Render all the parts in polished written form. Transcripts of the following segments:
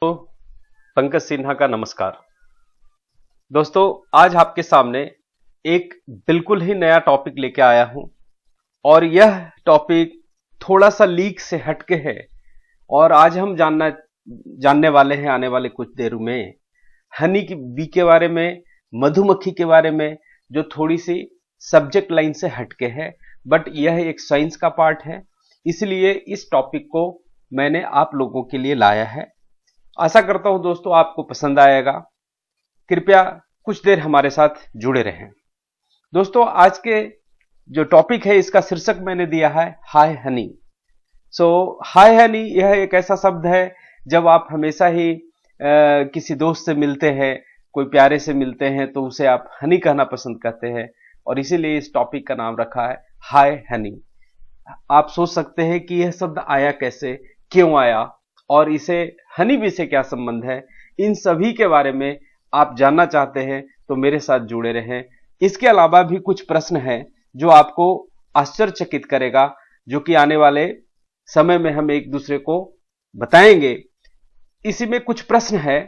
तो पंकज सिन्हा का नमस्कार। दोस्तों, आज आपके सामने एक बिल्कुल ही नया टॉपिक लेके आया हूं और यह टॉपिक थोड़ा सा लीक से हटके है और आज हम जानने वाले हैं आने वाले कुछ देर में हनी की बी के बारे में, मधुमक्खी के बारे में, जो थोड़ी सी सब्जेक्ट लाइन से हटके है, बट यह एक साइंस का पार्ट है, इसलिए इस टॉपिक को मैंने आप लोगों के लिए लाया है। आशा करता हूं दोस्तों आपको पसंद आएगा। कृपया कुछ देर हमारे साथ जुड़े रहें। दोस्तों, आज के जो टॉपिक है इसका शीर्षक मैंने दिया है हाय हनी। हाय हनी यह एक ऐसा शब्द है जब आप हमेशा ही किसी दोस्त से मिलते हैं, कोई प्यारे से मिलते हैं तो उसे आप हनी कहना पसंद करते हैं और इसीलिए इस टॉपिक का नाम रखा है हाय हनी। आप सोच सकते हैं कि यह शब्द आया कैसे, क्यों आया और इसे हनी बी से क्या संबंध है। इन सभी के बारे में आप जानना चाहते हैं तो मेरे साथ जुड़े रहें। इसके अलावा भी कुछ प्रश्न हैं जो आपको आश्चर्यचकित करेगा, जो कि आने वाले समय में हम एक दूसरे को बताएंगे। इसी में कुछ प्रश्न है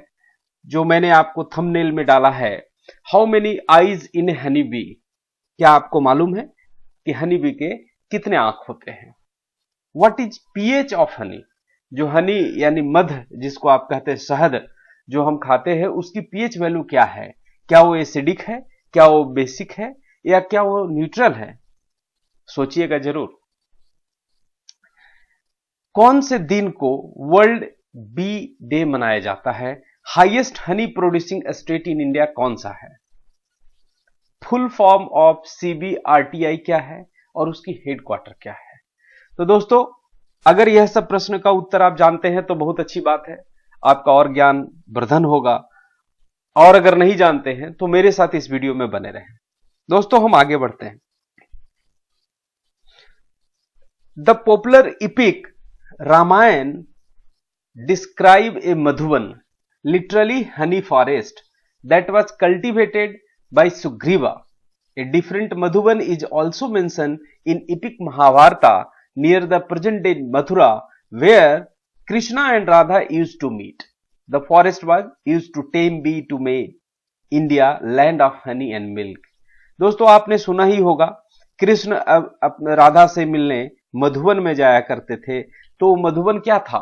जो मैंने आपको थंबनेल में डाला है। How many eyes in honey bee? क्या आपको मालूम है कि हनी बी के कितने आंख होते हैं? What is pH of honey? जो हनी यानी मध जिसको आप कहते हैं शहद जो हम खाते हैं, उसकी पीएच वैल्यू क्या है? क्या वो एसिडिक है, क्या वो बेसिक है, या क्या वो न्यूट्रल है? सोचिएगा जरूर। कौन से दिन को वर्ल्ड बी डे मनाया जाता है? Highest Honey producing state in India कौन सा है? फुल फॉर्म ऑफ सीबीआरटीआई क्या है और उसकी हेडक्वार्टर क्या है? तो दोस्तों, अगर यह सब प्रश्न का उत्तर आप जानते हैं तो बहुत अच्छी बात है, आपका और ज्ञान वर्धन होगा। और अगर नहीं जानते हैं तो मेरे साथ इस वीडियो में बने रहें। दोस्तों, हम आगे बढ़ते हैं। The popular epic Ramayana describe a Madhuvan, literally honey forest, that was cultivated by Sugriva. A different Madhuban is also mentioned in epic Mahabharata near the present day Mathura, where Krishna and Radha used to meet. The forest was used to tame bee to make India land of honey and milk. दोस्तों, आपने सुना ही होगा, कृष्ण अपने राधा से मिलने मधुवन में जाया करते थे। तो मधुवन क्या था?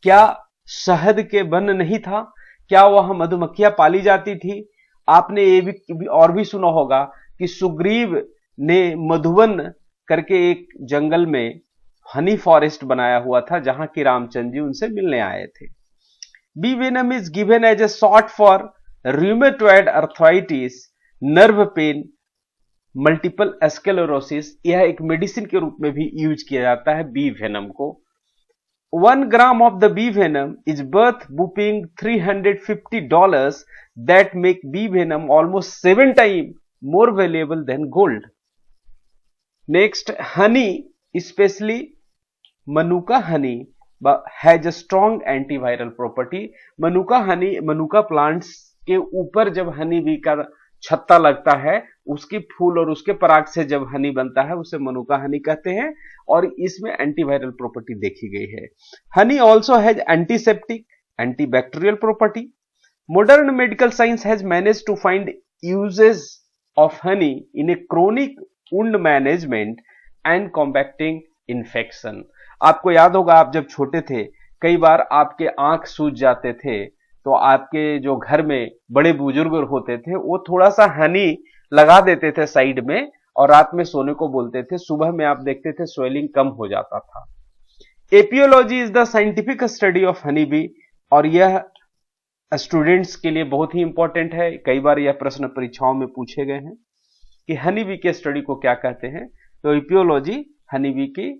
क्या शहद के वन नहीं था? क्या वह मधुमक्खियां पाली जाती थी? आपने ये भी और भी सुना होगा कि सुग्रीव ने मधुवन करके एक जंगल में हनी फॉरेस्ट बनाया हुआ था जहां की रामचंद्र जी उनसे मिलने आए थे। Bee venom is given as a short for rheumatoid arthritis, nerve pain, multiple sclerosis. यह एक मेडिसिन के रूप में भी यूज किया जाता है बी वेनम को। 1 gram of the bee venom is worth whopping $350 that make bee venom almost 7 times more valuable than gold. Next, honey, especially Manuka honey, has a strong antiviral property. Manuka honey, Manuka plants के ऊपर जब honey bee का छत्ता लगता है, उसकी फूल और उसके पराग से जब हनी बनता है उसे मनुका हनी कहते हैं और इसमें एंटीवायरल प्रॉपर्टी देखी गई है। Honey also has antiseptic, antibacterial property. Modern medical science has manage to find uses of honey in a chronic wound management and combating infection. आपको याद होगा, आप जब छोटे थे कई बार आपके आंख सूज जाते थे तो आपके जो घर में बड़े बुजुर्ग होते थे वो थोड़ा सा हनी लगा देते थे साइड में और रात में सोने को बोलते थे। सुबह में आप देखते थे स्वेलिंग कम हो जाता था। Apiology is the scientific study of honey bee और यह स्टूडेंट्स के लिए बहुत ही इंपॉर्टेंट है। कई बार यह प्रश्न परीक्षाओं में पूछे गए हैं कि हनी बी के स्टडी को क्या कहते हैं। तो एपियोलॉजी हनी बी की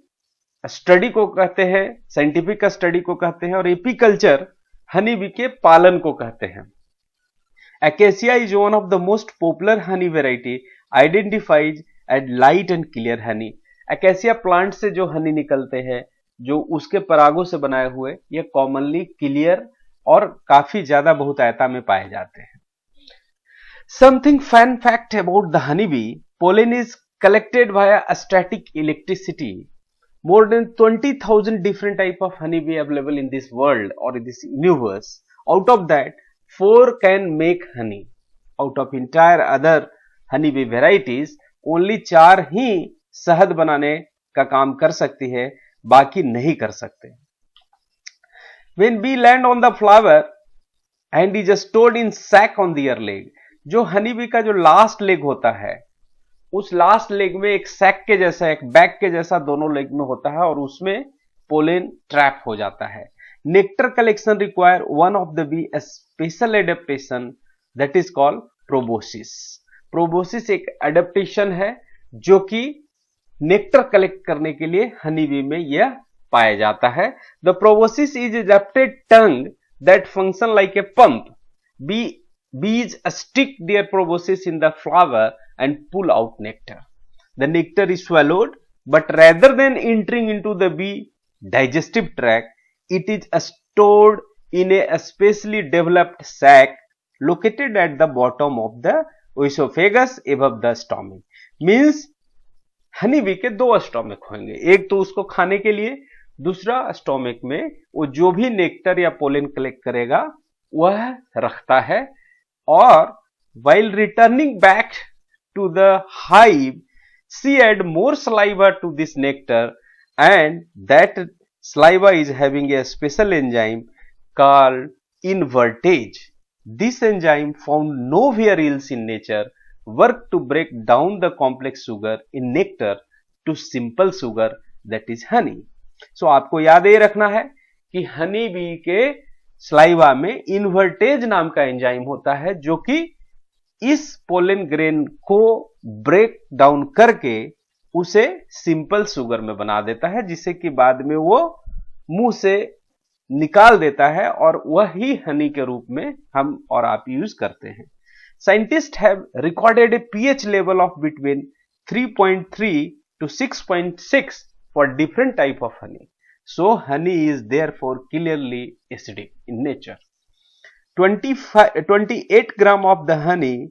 स्टडी को कहते हैं, साइंटिफिक स्टडी को कहते हैं, और एपीकल्चर हनी बी के पालन को कहते हैं। Acacia is one of the most popular honey variety identified as light and clear honey. Acacia plant से जो हनी निकलते हैं, जो उसके परागों से बनाए हुए, ये कॉमनली क्लियर और काफी ज्यादा बहुतायता में पाए जाते हैं। Something fun fact about the honeybee: pollen is collected via static electricity. more than 20,000 different type of honeybee available in this world or in this universe. Out of that, 4 can make honey. Out of entire other honeybee varieties, only 4 ही शहद बनाने का काम कर सकती है, बाकी नहीं कर सकते. When bee land on the flower and is stored in sac on their leg, जो honeybee का जो लास्ट लेग होता है, उस लास्ट लेग में एक सैक के जैसा, एक बैग के जैसा दोनों लेग में होता है और उसमें पोलन ट्रैप हो जाता है. Nectar collection require one of the bee special adaptation that is called proboscis. Proboscis एक एडेप्टेशन है जो कि नेक्टर कलेक्ट करने के लिए हनी बी में यह पाया जाता है. The proboscis is adapted tongue that function like a pump. Bees stick their proboscis in the flower and pull out nectar. The nectar is swallowed, but rather than entering into the bee digestive tract, it is stored in a specially developed sac located at the bottom of the esophagus above the stomach. Means honey bee के 2 stomach होंगे, एक तो उसको खाने के लिए, दूसरा stomach में वो जो भी नेक्टर या पोलन कलेक्ट करेगा वह रखता है. और while returning back to the hive, she add more saliva to this nectar, and that saliva is having a special enzyme called invertase. This enzyme, found nowhere else in nature, work to break down the complex sugar in nectar to simple sugar, that is honey. So आपको याद ये रखना है कि honey bee के saliva में invertase नाम का एंजाइम होता है जो कि इस पोलन ग्रेन को ब्रेक डाउन करके उसे सिंपल शुगर में बना देता है, जिसे कि बाद में वो मुंह से निकाल देता है और वही हनी के रूप में हम और आप यूज करते हैं. Scientist have recorded A pH level of between 3.3 to 6.6 for different type of honey. So honey is therefore clearly acidic in nature. 28 gram of the honey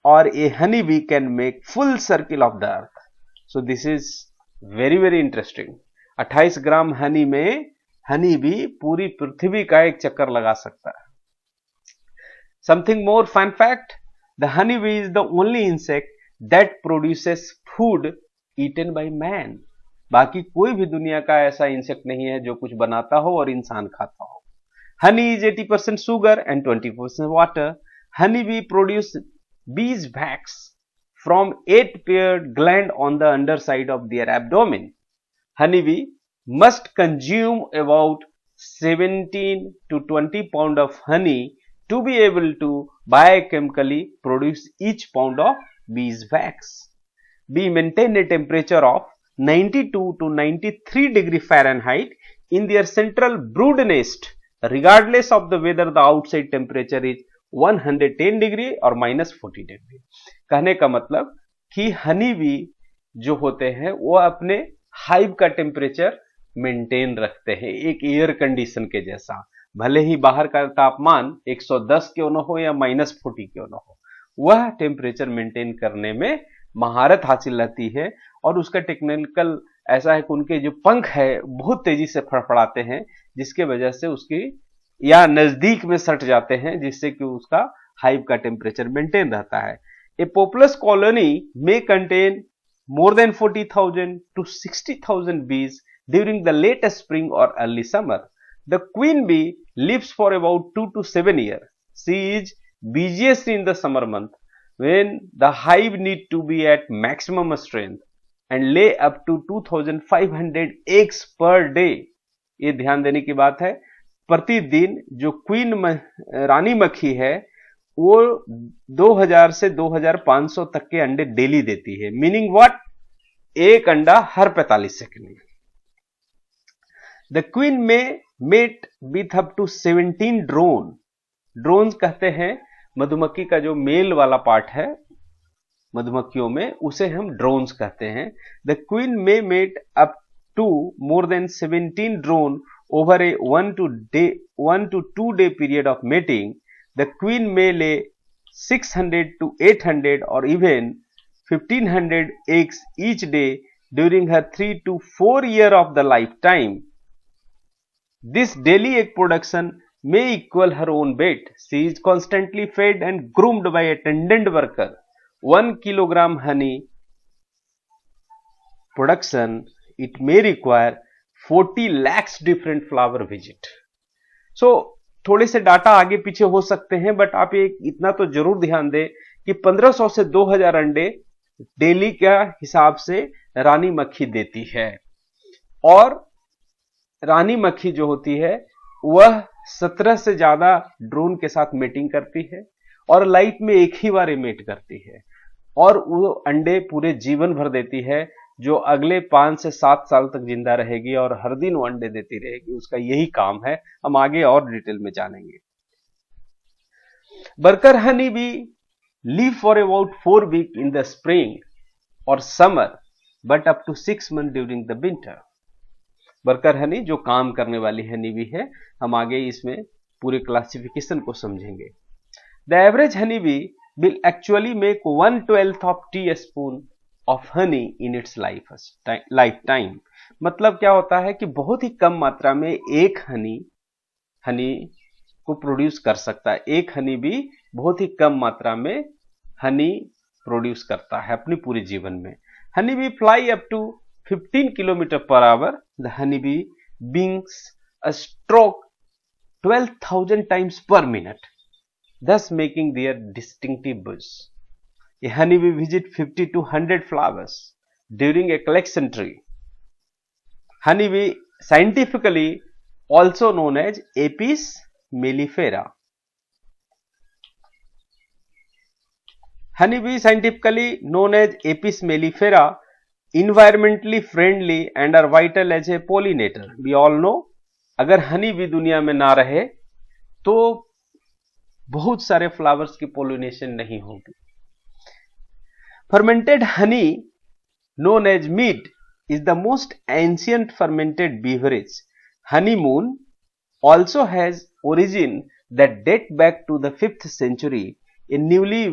or a honey bee can make full circle of the earth. So this is very interesting. 28 ग्राम हनी में honey B पूरी पृथ्वी का एक चक्कर लगा सकता है. Something more fun fact, the honey bee is the only insect that produces food eaten by man. बाकी कोई भी दुनिया का ऐसा इंसेक्ट नहीं है जो कुछ बनाता हो और इंसान खाता हो. Honey is 80% sugar and 20% water. Honey bee produce bees wax from 8 paired gland on the underside of their abdomen. Honey bee must consume about 17 to 20 pound of honey to be able to biochemically produce each pound of bees wax. Bee maintain a temperature of 92 to 93 degree Fahrenheit in their central brood nest, regardless of the whether the outside temperature is 110 degree or -40 degree. कहने का मतलब कि honey bee जो होते हैं वो अपने hive का टेम्परेचर मेंटेन रखते हैं एक एयर कंडीशन के जैसा, भले ही बाहर का तापमान 110 क्यों न हो या -40 क्यों न हो, वह टेम्परेचर मेंटेन करने में महारत हासिल रहती है. और उसका टेक्निकल ऐसा है कि उनके जो पंख है बहुत तेजी से फड़फड़ाते हैं, जिसके वजह से उसकी या नजदीक में सट जाते हैं, जिससे कि उसका हाइव का टेम्परेचर मेंटेन रहता है. A populous colony may contain more than 40,000 to 60,000 bees during the late spring or early summer. The queen bee lives for about 2 to 7 years. She is busiest in the summer month when the hive need to be at maximum strength and lay up to 2,500 eggs per day. ये ध्यान देने की बात है. प्रतिदिन जो queen रानी मक्खी है वो 2000 से 2500 तक के अंडे डेली देती है. Meaning what? एक अंडा हर 45 सेकंड में. The queen may mate with up to 17 drone. Drone कहते हैं मधुमक्खी का जो मेल वाला पार्ट है मधुमक्खियों में, उसे हम ड्रोन्स कहते हैं. The queen may mate up to more than 17 drone over a 1 to 2 day period of mating. The queen may lay 600 to 800 or even 1500 eggs each day during her 3 to 4 year of the lifetime. This daily egg production may equal her own weight. She is constantly fed and groomed by attendant worker. 1 kilogram honey production, it may require 40 lakhs different flower visit. So थोड़े से data आगे पीछे हो सकते हैं, but आप एक इतना तो जरूर ध्यान दें कि 1500 से 2000 अंडे डेली का हिसाब से रानी मक्खी देती है, और रानी मक्खी जो होती है वह 17 से ज्यादा ड्रोन के साथ मेटिंग करती है और लाइफ में एक ही बार मेट करती है, और वो अंडे पूरे जीवन भर देती है, जो अगले 5 से 7 साल तक जिंदा रहेगी और हर दिन वो अंडे देती रहेगी। उसका यही काम है। हम आगे और डिटेल में जानेंगे। Worker honey bee live for about 4 weeks in the spring or summer, but up to 6 months during the winter. Worker Honey जो काम करने वाली हनी बी है, हम आगे इसमें पूरे क्लासिफिकेशन को समझेंगे। The average honey bee will actually make 1/12 of teaspoon of honey in its lifetime. मतलब क्या होता है कि बहुत ही कम मात्रा में एक हनी को प्रोड्यूस कर सकता है। एक हनी बी बहुत ही कम मात्रा में हनी प्रोड्यूस करता है अपने पूरे जीवन में। Honey bee fly up to 15 kilometre per hour. The honey bee wings a stroke 12,000 times per minute, thus making their distinctive buzz. A honeybee visits 50 to 100 flowers during a collection trip. Honeybee, scientifically also known as Apis mellifera. Honeybee, scientifically known as Apis mellifera, environmentally friendly and are vital as a pollinator. We all know, अगर honey bee दुनिया में ना रहे तो बहुत सारे flowers की pollination नहीं होगी। Fermented honey, known as mead, is the most ancient fermented beverage. Honeymoon also has origin that date back to the 5th century. A newly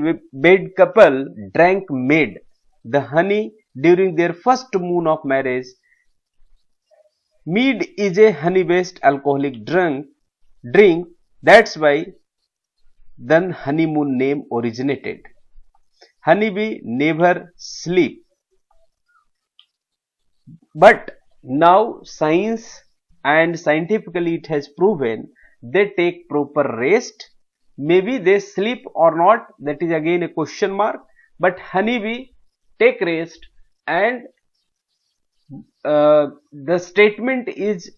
wed couple drank mead, the honey, during their first moon of marriage. Mead is a honey-based alcoholic drink. That's why the honeymoon name originated. Honeybee never sleep, but now science and scientifically it has proven they take proper rest. Maybe they sleep or not, that is again a question mark, but honeybee take rest, and the statement is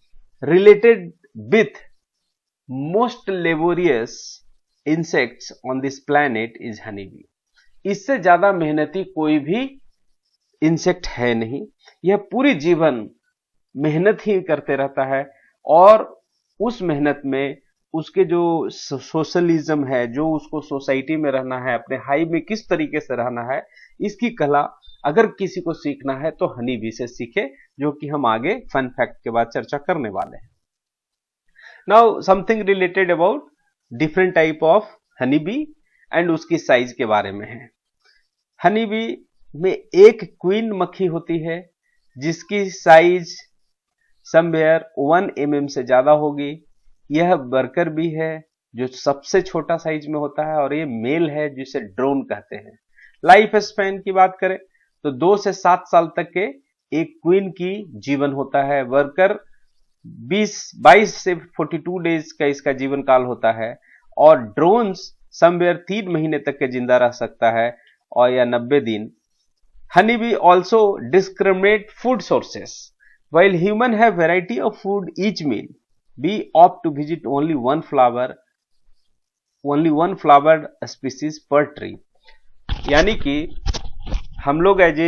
related with most laborious insects on this planet is honeybee. इससे ज्यादा मेहनती कोई भी insect है नहीं। यह पूरी जीवन मेहनत ही करते रहता है, और उस मेहनत में उसके जो सोशलिज्म है, जो उसको सोसाइटी में रहना है, अपने हाइव में किस तरीके से रहना है, इसकी कला अगर किसी को सीखना है तो हनी बी से सीखे, जो कि हम आगे फन फैक्ट के बाद चर्चा करने वाले हैं। Now something related about different type of honey bee and उसकी साइज के बारे में है। हनी बी में एक क्वीन मक्खी होती है जिसकी साइज समवेयर 1 mm से ज्यादा होगी। यह वर्कर बी है जो सबसे छोटा साइज में होता है, और ये मेल है जिसे ड्रोन कहते हैं। लाइफ स्पैन की बात करें तो 2 से 7 साल तक के एक क्वीन की जीवन होता है। वर्कर 22 से 42 डेज का इसका जीवन काल होता है, और ड्रोन्स समवेयर 3 महीने तक के जिंदा रह सकता है, और या 90 दिन। Honey bee also discriminate food sources. While human have variety of food each meal, we opt to visit only one flowered species per tree. यानी कि हम लोग एज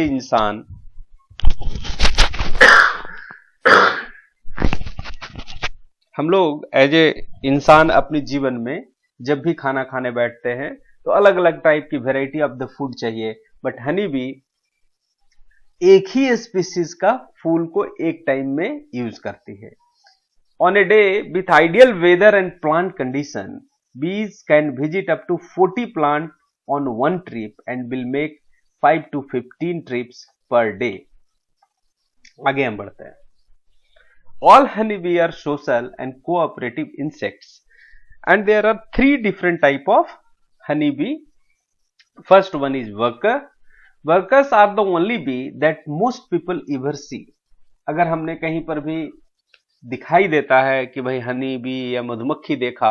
ए इंसान अपने जीवन में जब भी खाना खाने बैठते हैं तो अलग अलग टाइप की वेराइटी ऑफ द फूड चाहिए, बट हनी बी एक ही स्पीसीज का फूल को एक टाइम में यूज करती है। On a day with ideal weather and plant condition, bees can visit up to 40 plants on one trip and will make 5 to 15 trips per day. आगे हम बढ़ते हैं। All honeybee are social and cooperative insects, and there are three different type of honeybee. First one is worker. Workers are the only bee that most people ever see. अगर हमने कहीं पर भी दिखाई देता है कि भाई हनी बी या मधुमक्खी देखा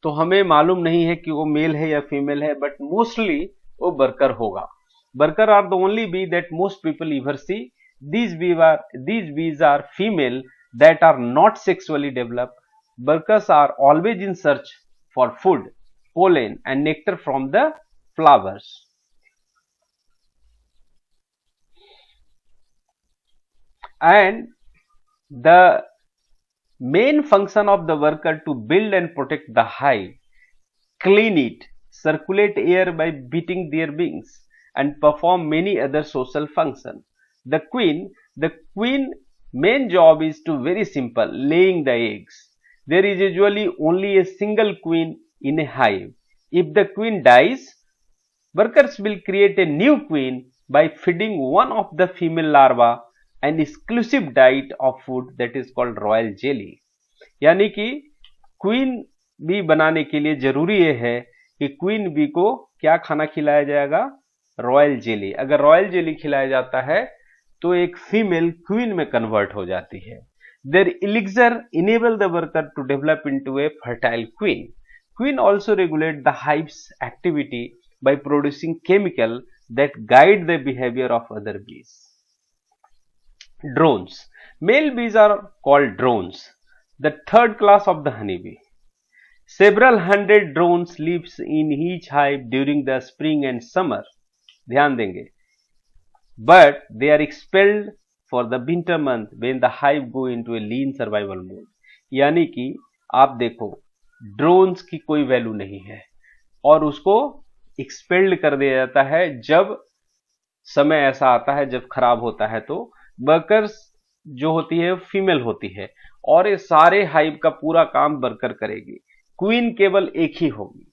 तो हमें मालूम नहीं है कि वो मेल है या फीमेल है, बट मोस्टली वो वर्कर होगा। Worker are the only bee that most people ever see. these bees are female that are not sexually developed. Workers are always in search for food, pollen and nectar from the flowers. And the main function of the worker to build and protect the hive, clean it, circulate air by beating their wings, and perform many other social functions. The queen main job is to very simple, laying the eggs. There is usually only a single queen in a hive. If the queen dies, workers will create a new queen by feeding one of the female larvae an exclusive diet of food that is called royal jelly. यानी कि queen B बनाने के लिए जरूरी ये है कि queen B को क्या खाना खिलाया जाएगा? Royal jelly. अगर रॉयल जेली खिलाया जाता है तो एक फीमेल क्वीन में कन्वर्ट हो जाती है। Their elixir enable the worker to develop into a fertile queen. Queen also regulate the hive's activity by producing chemical that guide the behavior of other bees. Drones. Male bees are called drones, the third class of the honeybee. Several hundred drones lives in each hive during the spring and summer. ध्यान देंगे। But they are expelled for the winter month when the hive go into a lean survival mode. यानी कि आप देखो drones की कोई value नहीं है और उसको एक्सपेल्ड कर दिया जाता है जब समय ऐसा आता है जब खराब होता है। तो वर्कर्स जो होती है फीमेल होती है और ये सारे हाइव का पूरा काम वर्कर करेगी। क्वीन केवल एक ही होगी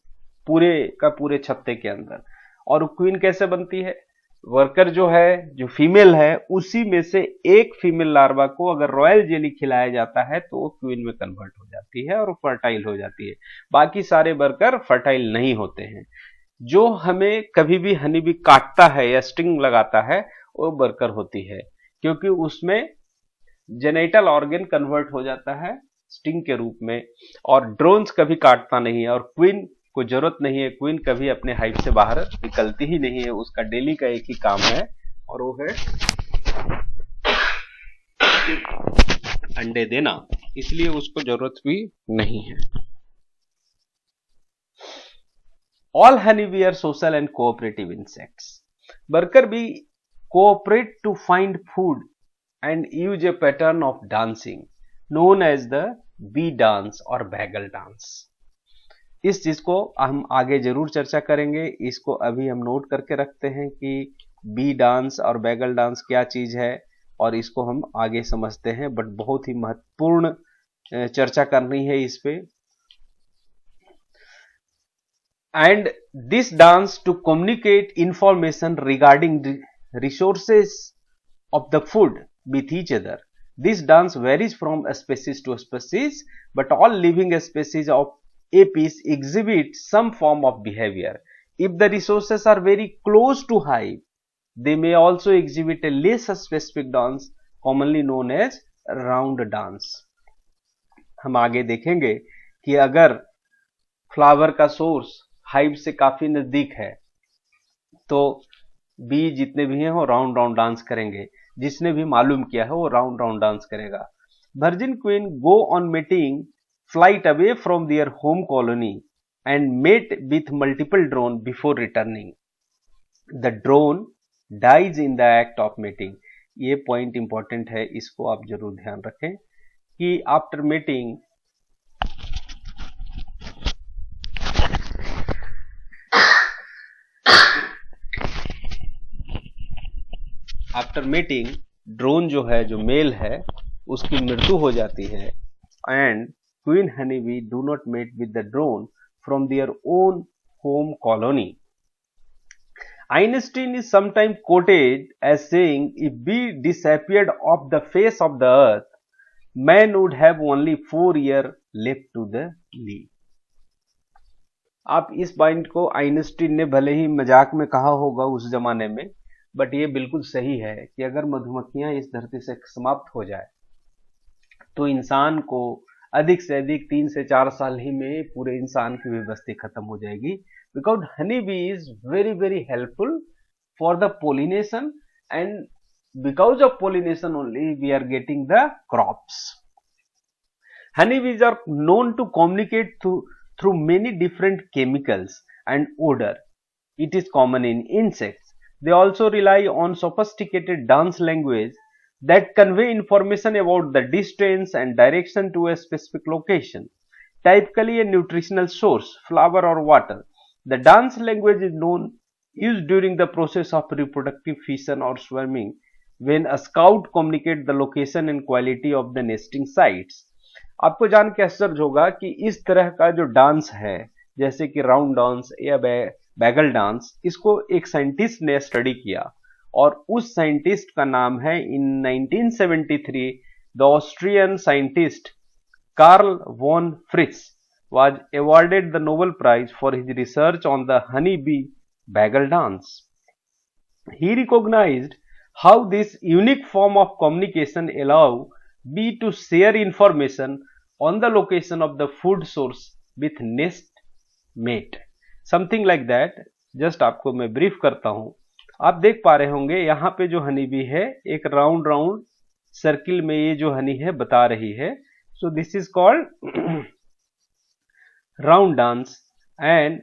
पूरे का पूरे छत्ते के अंदर। और क्वीन कैसे बनती है? वर्कर जो है जो फीमेल है उसी में से एक फीमेल लार्वा को अगर रॉयल जेली खिलाया जाता है तो वो क्वीन में कन्वर्ट हो जाती है और फर्टाइल हो जाती है। बाकी सारे वर्कर फर्टाइल नहीं होते हैं। जो हमें कभी भी हनी बी काटता है या स्टिंग लगाता है वो वर्कर होती है, क्योंकि उसमें जेनेटल ऑर्गन कन्वर्ट हो जाता है स्टिंग के रूप में। और ड्रोन्स कभी काटता नहीं है और क्वीन को जरूरत नहीं है। क्वीन कभी अपने हाइव से बाहर निकलती ही नहीं है। उसका डेली का एक ही काम है और वो है अंडे देना, इसलिए उसको जरूरत भी नहीं है। All honeybee are social and cooperative insects. Worker bee cooperate to find food and use a pattern of dancing known as the bee dance or bagel dance. इस चीज को हम आगे जरूर चर्चा करेंगे। इसको अभी हम नोट करके रखते हैं कि बी डांस और बैगल डांस क्या चीज है और इसको हम आगे समझते हैं। बट बहुत ही महत्वपूर्ण चर्चा करनी है इस पे। And this dance to communicate information regarding resources of the food with each other. This dance varies from species to species, but all living species of apis exhibit some form of behavior. If the resources are very close to hive, they may also exhibit a less specific dance commonly known as round dance. हम आगे देखेंगे कि अगर flower का source hive से काफी नजदीक है तो बी जितने भी हैं वो राउंड राउंड डांस करेंगे। जिसने भी मालूम किया है वो राउंड राउंड डांस करेगा। Virgin queen go on meeting flight away from their home colony and mate with multiple drones before returning. The drone dies in the act of mating. ये point important है, इसको आप जरूर ध्यान रखें कि after mating drone जो है जो मेल है उसकी मृत्यु हो जाती है। And Queen honeybee do not mate with the drone from their own home colony. Einstein is sometimes quoted as saying, if we disappeared off the face of the earth, man would have only 4 years left to the live. आप इस point को Einstein ने भले ही मजाक में कहा होगा उस जमाने में, बट ये बिल्कुल सही है कि अगर मधुमक्खियां इस धरती से समाप्त हो जाए तो इंसान को अधिक से अधिक 3 से 4 साल ही में पूरे इंसान की व्यवस्था खत्म हो जाएगी, because honey bee is very very helpful for the pollination, and because of pollination only we are getting the crops. Honey bees are known to communicate through many different chemicals and odor. It is common in insects. They also rely on sophisticated dance language that convey information about the distance and direction to a specific location, typically a nutritional source, flower or water. The dance language is used during the process of reproductive fission or swarming, when a scout communicates the location and quality of the nesting sites. आपको जान के आश्चर्य होगा कि इस तरह का जो डांस है, जैसे कि राउंड डांस या बैगल डांस, इसको एक साइंटिस्ट ने स्टडी किया और उस साइंटिस्ट का नाम है, in 1973 the Austrian scientist Karl von Frisch was awarded the Nobel Prize for his research on the honey bee bagel dance. He recognized how this unique form of communication allow bee to share information on the location of the food source with nest mate. Something like that. Just आपको मैं brief करता हूं. आप देख पा रहे होंगे यहाँ पे जो हनी बी है, एक राउंड राउंड सर्किल में ये जो हनी है बता रही है. So this is called round dance and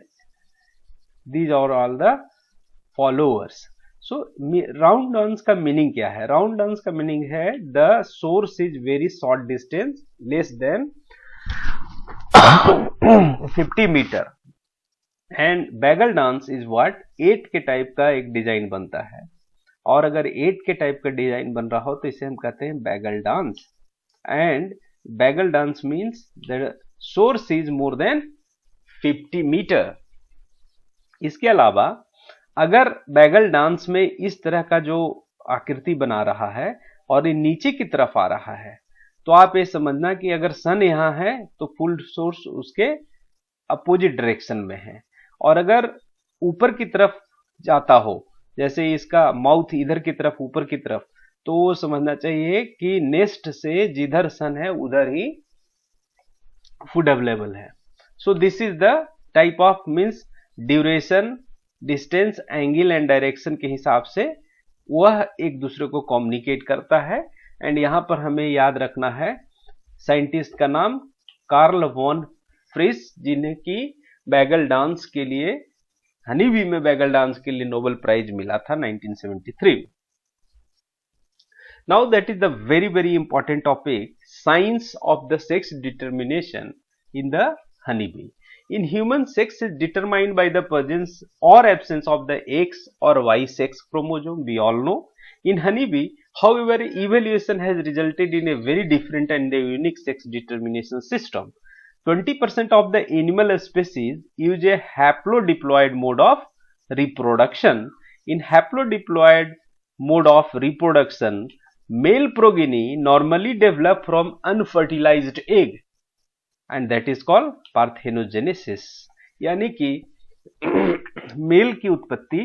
these are all the followers. So round dance का मीनिंग क्या है? राउंड डांस का मीनिंग है the source is very short distance, less than 50 metre, and waggle dance is what 8 के type का एक design बनता है. और अगर 8 के टाइप का डिजाइन बन रहा हो तो इसे हम कहते हैं waggle dance. And waggle dance means the source is more than 50 metre. इसके अलावा अगर बैगल डांस में इस तरह का जो आकृति बना रहा है और ये नीचे की तरफ आ रहा है, तो आप ये समझना कि अगर सन यहां है तो फुल सोर्स उसके अपोजिट डायरेक्शन में है, और अगर ऊपर की तरफ जाता हो, जैसे इसका माउथ इधर की तरफ ऊपर की तरफ, तो वो समझना चाहिए कि नेस्ट से जिधर सन है उधर ही फूड अवेलेबल है. So this is the type of means duration, distance, angle and direction के हिसाब से वह एक दूसरे को कम्युनिकेट करता है. एंड यहां पर हमें याद रखना है साइंटिस्ट का नाम कार्ल वॉन फ्रिट्ज, जिन्हें की बैगल डांस के लिए, हनी बी में बैगल डांस के लिए नोबेल प्राइज मिला था 1973. Now that is the very very important topic, science of the sex determination in the honey B. In human, sex is determined by the presence or absence of the X or Y sex chromosome, we all know. In honeybee, however, evolution has resulted in a very different and a unique sex determination system. 20% of the animal species use a haplodiploid mode of reproduction. In haplodiploid mode of reproduction, male progeny normally develop from unfertilized egg, and that is called parthenogenesis. यानी कि mail की उत्पत्ति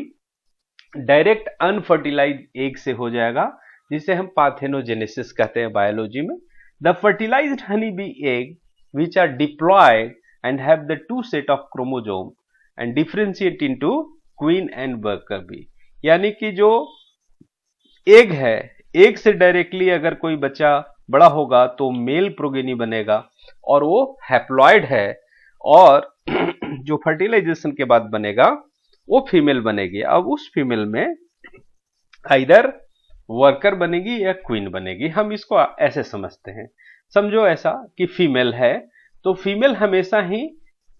direct unfertilised egg से हो जाएगा, जिसे हम parthenogenesis कहते हैं बायोलॉजी में. The fertilized honey bee egg which are diploid and have the 2 set of chromosome and differentiate into queen and worker bee. यानी कि जो एग है, एग से डायरेक्टली अगर कोई बच्चा बड़ा होगा तो मेल प्रोगेनी बनेगा, और वो हैप्लॉइड है, और जो फर्टिलाइजेशन के बाद बनेगा वो फीमेल बनेगी. अब उस फीमेल में आइदर वर्कर बनेगी या क्वीन बनेगी. हम इसको ऐसे समझते हैं, समझो ऐसा कि फीमेल है तो फीमेल हमेशा ही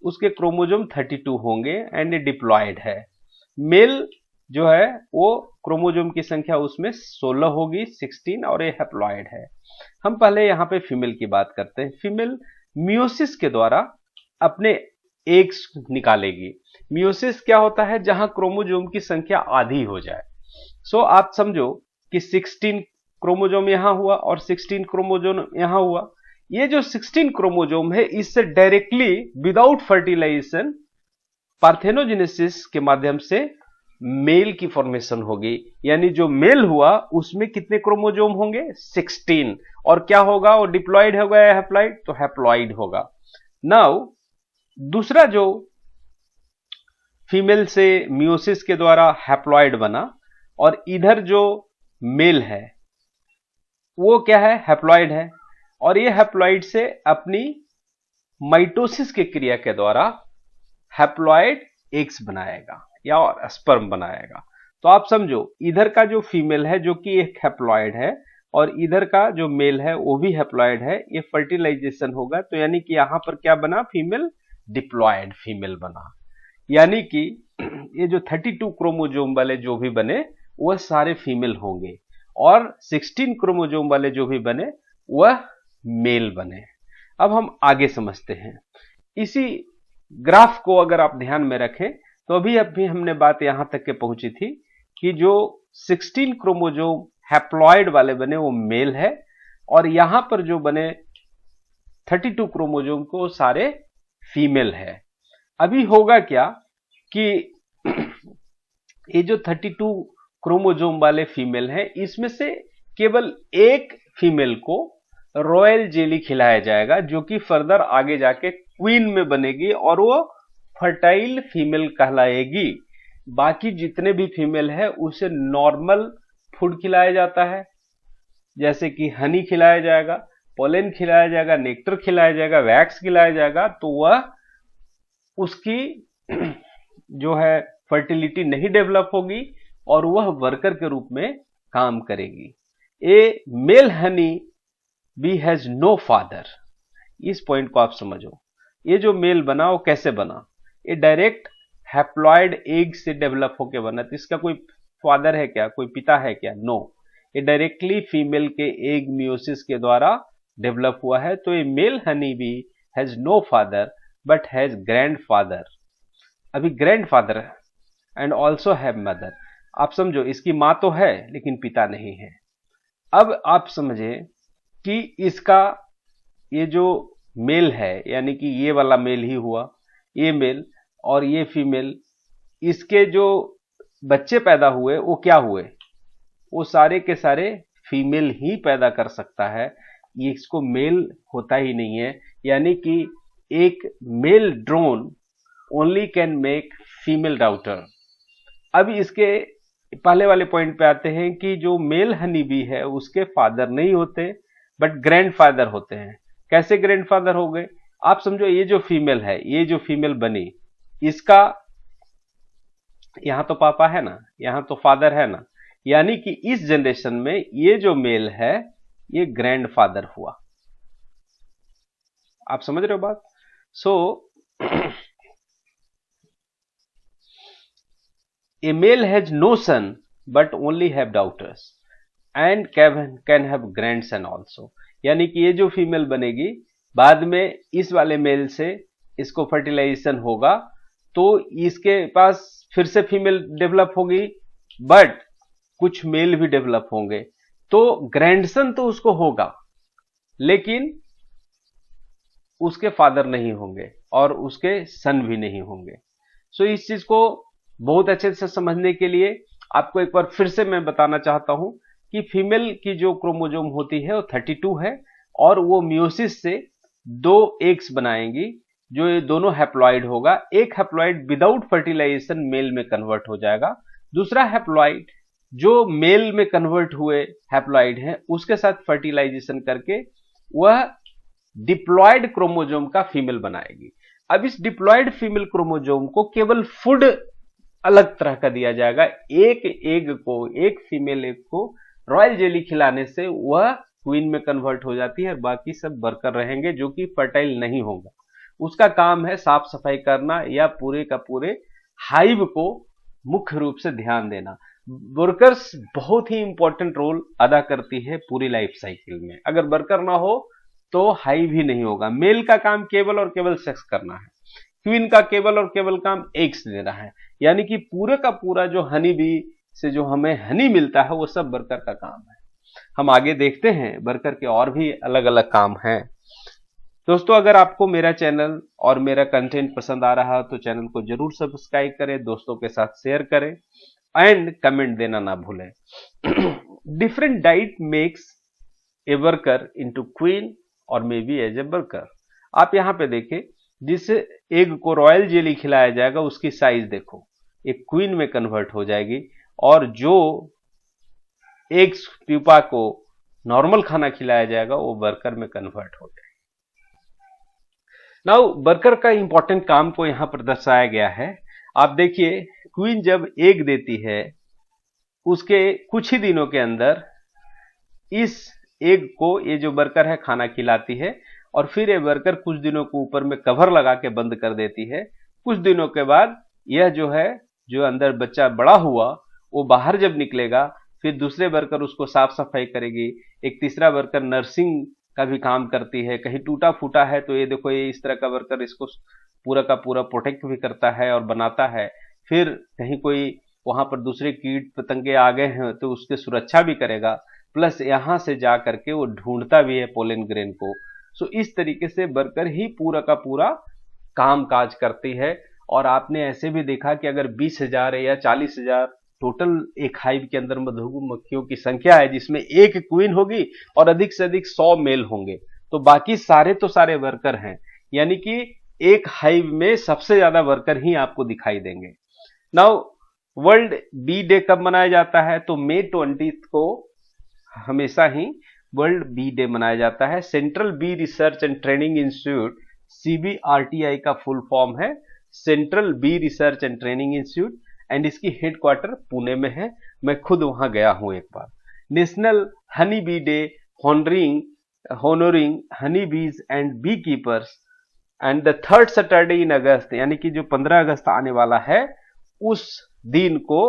उसके क्रोमोसोम 32 होंगे एंड ये डिप्लॉयड है. मेल जो है वो क्रोमोसोम की संख्या उसमें 16 होगी, 16, और ये हैप्लॉइड है. हम पहले यहां पे फीमेल की बात करते हैं. फीमेल मियोसिस के द्वारा अपने एग्स निकालेगी। मियोसिस क्या होता है, जहां क्रोमोजोम की संख्या आधी हो जाए। सो आप समझो कि 16 क्रोमोजोम यहां हुआ और 16 क्रोमोजोम यहां हुआ। ये जो 16 क्रोमोजोम है, इससे डायरेक्टली विदाउट फर्टिलाइजेशन पार्थेनोजेनेसिस के माध्यम से मेल की फॉर्मेशन होगी। यानी जो मेल हुआ उसमें कितने क्रोमोजोम होंगे, 16। और क्या होगा, वो डिप्लॉइड होगा या हैप्लॉइड, तो हैप्लॉइड होगा। नाउ दूसरा जो फीमेल से मियोसिस के द्वारा हैप्लॉइड बना और इधर जो मेल है वो क्या है, हैप्लॉइड है। और ये हैप्लॉइड से अपनी माइटोसिस की क्रिया के द्वारा हैप्लॉइड एग्स बनाएगा या और स्पर्म बनाएगा। तो आप समझो इधर का जो फीमेल है जो कि एक हैप्लॉइड है और इधर का जो मेल है वो भी हैप्लॉइड है, ये फर्टिलाइजेशन होगा तो यानी कि यहां पर क्या बना, फीमेल डिप्लॉयड फीमेल बना। यानी कि ये जो 32 क्रोमोजोम वाले जो भी बने वह सारे फीमेल होंगे और 16 क्रोमोजोम वाले जो भी बने वह मेल बने। अब हम आगे समझते हैं। इसी ग्राफ को अगर आप ध्यान में रखें तो अभी हमने बात यहां तक के पहुंची थी कि जो 16 क्रोमोजोम हैप्लॉइड वाले बने वो मेल है और यहां पर जो बने 32 क्रोमोजोम को सारे फीमेल है। अभी होगा क्या कि ये जो 32 क्रोमोजोम वाले फीमेल हैं इसमें से केवल एक फीमेल को रॉयल जेली खिलाया जाएगा जो कि फर्दर आगे जाके क्वीन में बनेगी और वो फर्टाइल फीमेल कहलाएगी। बाकी जितने भी फीमेल है उसे नॉर्मल फूड खिलाया जाता है, जैसे कि हनी खिलाया जाएगा, पोलन खिलाया जाएगा, नेक्टर खिलाया जाएगा, वैक्स खिलाया जाएगा, तो वह उसकी जो है फर्टिलिटी नहीं डेवलप होगी और वह वर्कर के रूप में काम करेगी। A male honey bee has no father. इस पॉइंट को आप समझो। ये जो मेल बना वो कैसे बना, ये डायरेक्ट हैप्लॉइड एग से डेवलप होकर बना। तो इसका कोई फादर है क्या, कोई पिता है क्या, नो। ये डायरेक्टली फीमेल के एग मियोसिस के द्वारा डेवलप हुआ है। तो ये male honey bee has no father but has grandfather. अभी grandfather and also have mother. आप समझो इसकी मां तो है लेकिन पिता नहीं है। अब आप समझे कि इसका ये जो मेल है यानी कि ये वाला मेल ही हुआ, ये मेल और ये फीमेल, इसके जो बच्चे पैदा हुए वो क्या हुए, वो सारे के सारे फीमेल ही पैदा कर सकता है, ये इसको मेल होता ही नहीं है। यानी कि एक male drone only can make female daughter. अब इसके पहले वाले पॉइंट पे आते हैं कि जो मेल हनी बी है उसके फादर नहीं होते बट ग्रैंडफादर होते हैं। कैसे ग्रैंडफादर हो गए, आप समझो ये जो फीमेल है, ये जो फीमेल बनी, इसका यहां तो पापा है ना, यहां तो फादर है ना, यानी कि इस जनरेशन में ये जो मेल है ये ग्रैंडफादर हुआ। आप समझ रहे हो बात। सो a male has no son but only have daughters and can have grandson also। यानी कि ये जो फीमेल बनेगी बाद में इस वाले मेल से इसको फर्टिलाइजेशन होगा तो इसके पास फिर से फीमेल डेवलप होगी बट कुछ मेल भी डेवलप होंगे। तो ग्रैंडसन तो उसको होगा लेकिन उसके फादर नहीं होंगे और उसके सन भी नहीं होंगे। सो इस चीज को बहुत अच्छे से समझने के लिए आपको एक बार फिर से मैं बताना चाहता हूं कि फीमेल की जो क्रोमोजोम होती है वो 32 है और वो मियोसिस से 2 एग्स बनाएंगी जो ये दोनों हैप्लॉइड होगा। एक हैप्लॉइड विदाउट फर्टिलाइजेशन मेल में कन्वर्ट हो जाएगा, दूसरा हैप्लॉइड जो मेल में कन्वर्ट हुए हैप्लॉइड है उसके साथ फर्टिलाइजेशन करके वह डिप्लॉयड क्रोमोजोम का फीमेल बनाएगी। अब इस डिप्लॉयड फीमेल क्रोमोजोम को केवल फूड अलग तरह का दिया जाएगा। एक एग को, एक फीमेल एग को रॉयल जेली खिलाने से वह क्वीन में कन्वर्ट हो जाती है और बाकी सब वर्कर रहेंगे जो कि फर्टाइल नहीं होगा। उसका काम है साफ सफाई करना या पूरे का पूरे हाइव को मुख्य रूप से ध्यान देना। वर्कर्स बहुत ही इंपॉर्टेंट रोल अदा करती है पूरी लाइफ साइकिल में। अगर वर्कर ना हो तो हाइव ही नहीं होगा। मेल का काम केवल और केवल सेक्स करना है क्वीन का केवल और केवल काम एग्स देना है, यानी कि पूरे का पूरा जो हनी बी से जो हमें हनी मिलता है वो सब वर्कर का काम है। हम आगे देखते हैं वर्कर के और भी अलग अलग काम हैं। दोस्तों, अगर आपको मेरा चैनल और मेरा कंटेंट पसंद आ रहा है तो चैनल को जरूर सब्सक्राइब करें, दोस्तों के साथ शेयर करें एंड कमेंट देना ना भूलें। Different diet makes a worker into queen और may be as a worker. आप यहां पे देखें, जिस एग को रॉयल जेली खिलाया जाएगा उसकी साइज देखो, एक क्वीन में कन्वर्ट हो जाएगी, और जो एग्स प्यूपा को नॉर्मल खाना खिलाया जाएगा वो वर्कर में कन्वर्ट हो जाएगा। नाउ वर्कर का इंपॉर्टेंट काम को यहां पर दर्शाया गया है। आप देखिए, क्वीन जब एग देती है उसके कुछ ही दिनों के अंदर इस एग को ये जो वर्कर है खाना खिलाती है, और फिर ये वर्कर कुछ दिनों को ऊपर में कवर लगा के बंद कर देती है। कुछ दिनों के बाद यह जो है, जो अंदर बच्चा बड़ा हुआ वो बाहर जब निकलेगा, फिर दूसरे वर्कर उसको साफ सफाई करेगी, एक तीसरा वर्कर नर्सिंग का भी काम करती है। कहीं टूटा फूटा है तो ये देखो, ये इस तरह का वर्कर इसको पूरा का पूरा प्रोटेक्ट भी करता है और बनाता है। फिर कहीं कोई वहां पर दूसरे कीट पतंगे आ गए हैं तो उसकी सुरक्षा भी करेगा, प्लस यहां से जा करके वो ढूंढता भी है पोलन ग्रेन को। सो इस तरीके से वर्कर ही पूरा का पूरा काम काज करती है। और आपने ऐसे भी देखा कि अगर 20,000 या 40,000 टोटल एक हाइव के अंदर मधुमक्खियों की संख्या है, जिसमें एक क्वीन होगी और अधिक से अधिक 100 मेल होंगे, तो बाकी सारे तो सारे वर्कर हैं, यानी कि एक हाइव में सबसे ज्यादा वर्कर ही आपको दिखाई देंगे। नाउ वर्ल्ड बी डे कब मनाया जाता है? तो मई 20 को हमेशा ही वर्ल्ड बी डे मनाया जाता है। Central bee research and training institute, CBRTI का फुल फॉर्म है central bee research and training institute, and इसकी हेडक्वार्टर पुणे में है। मैं खुद वहां गया हूं एक बार। National honey bee day honouring honey bees and beekeepers, and the third Saturday in August, यानी कि जो 15 अगस्त आने वाला है उस दिन को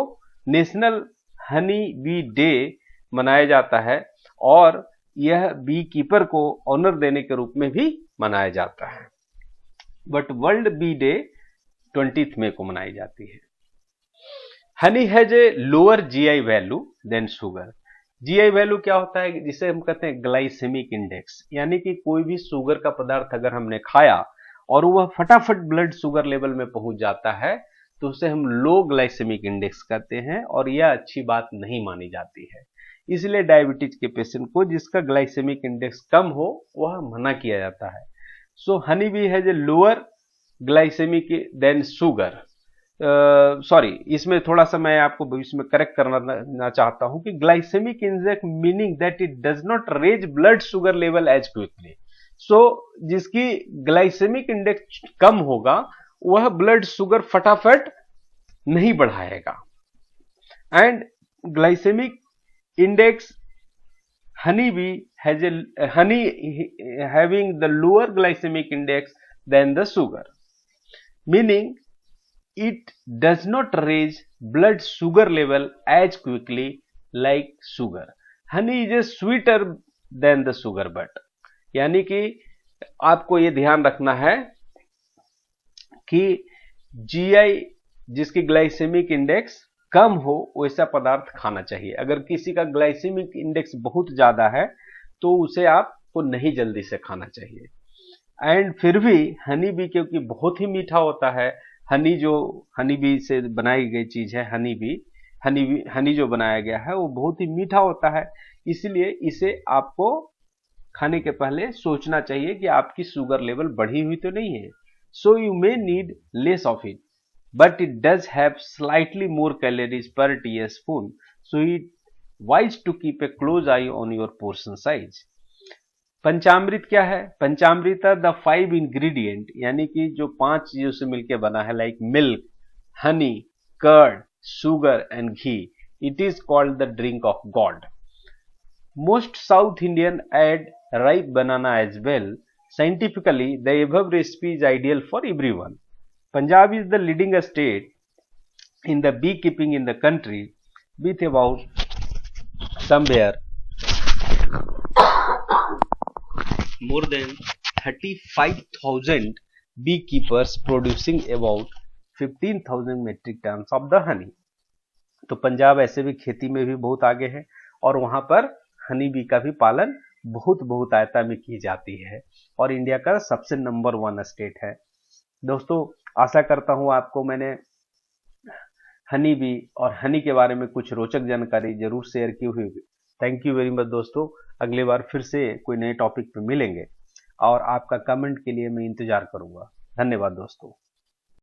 नेशनल हनी बी डे मनाया जाता है, और यह बी कीपर को ऑनर देने के रूप में भी मनाया जाता है। बट वर्ल्ड बी डे 20 मई को मनाई जाती है। Honey has a lower GI value than sugar. GI value क्या होता है? जिसे हम कहते हैं ग्लाइसेमिक इंडेक्स, यानी कि कोई भी शुगर का पदार्थ अगर हमने खाया और वह फटाफट ब्लड शुगर लेवल में पहुंच जाता है तो उसे हम लो ग्लाइसेमिक इंडेक्स कहते हैं, और यह अच्छी बात नहीं मानी जाती है। इसलिए डायबिटीज के पेशेंट को जिसका ग्लाइसेमिक इंडेक्स कम हो वह मना किया जाता है। So honey bee has a lower glycemic than sugar. Sorry, इसमें थोड़ा सा मैं आपको इसमें करेक्ट करना चाहता हूं कि glycemic index meaning that it does not raise blood sugar level as quickly. So जिसकी ग्लाइसेमिक इंडेक्स कम होगा वह ब्लड शुगर फटाफट नहीं बढ़ाएगा। And glycemic index honey bee has a honey having the lower glycemic index than the sugar, meaning it does not raise blood sugar level as quickly like sugar. Honey is a sweeter than the sugar, but यानी कि आपको ये ध्यान रखना है कि GI जिसकी glycemic index कम हो वैसा पदार्थ खाना चाहिए। अगर किसी का ग्लाइसेमिक इंडेक्स बहुत ज्यादा है तो उसे आपको नहीं जल्दी से खाना चाहिए। एंड फिर भी हनी बी क्योंकि बहुत ही मीठा होता है, हनी बी से बनाई गई चीज है, हनी जो बनाया गया है वो बहुत ही मीठा होता है, इसलिए इसे आपको खाने के पहले सोचना चाहिए कि आपकी शुगर लेवल बढ़ी हुई तो नहीं है। So you may need less of it, but it does have slightly more calories per teaspoon, so it's wise to keep a close eye on your portion size. पंचामृत क्या है? पंचामृत द 5 इंग्रेडिएंट, यानी कि जो 5 चीजों से मिलकर बना है, like milk, honey, curd, sugar and ghee. It is called the drink of God. Most South Indian add ripe banana as well. Scientifically, the above recipe is ideal for everyone. Punjab is the leading state in the beekeeping in the country with about somewhere more than 35,000 bee keepers producing about 15,000 metric tons of the honey. तो पंजाब ऐसे भी खेती में भी बहुत आगे है और वहां पर हनी बी का भी पालन बहुत आयता में की जाती है और इंडिया का सबसे नंबर 1 स्टेट है। दोस्तों आशा करता हूं आपको मैंने हनी बी और हनी के बारे में कुछ रोचक जानकारी जरूर शेयर की हुई। थैंक यू वेरी मच दोस्तों, अगली बार फिर से कोई नए टॉपिक पे मिलेंगे और आपका कमेंट के लिए मैं इंतजार करूंगा। धन्यवाद दोस्तों।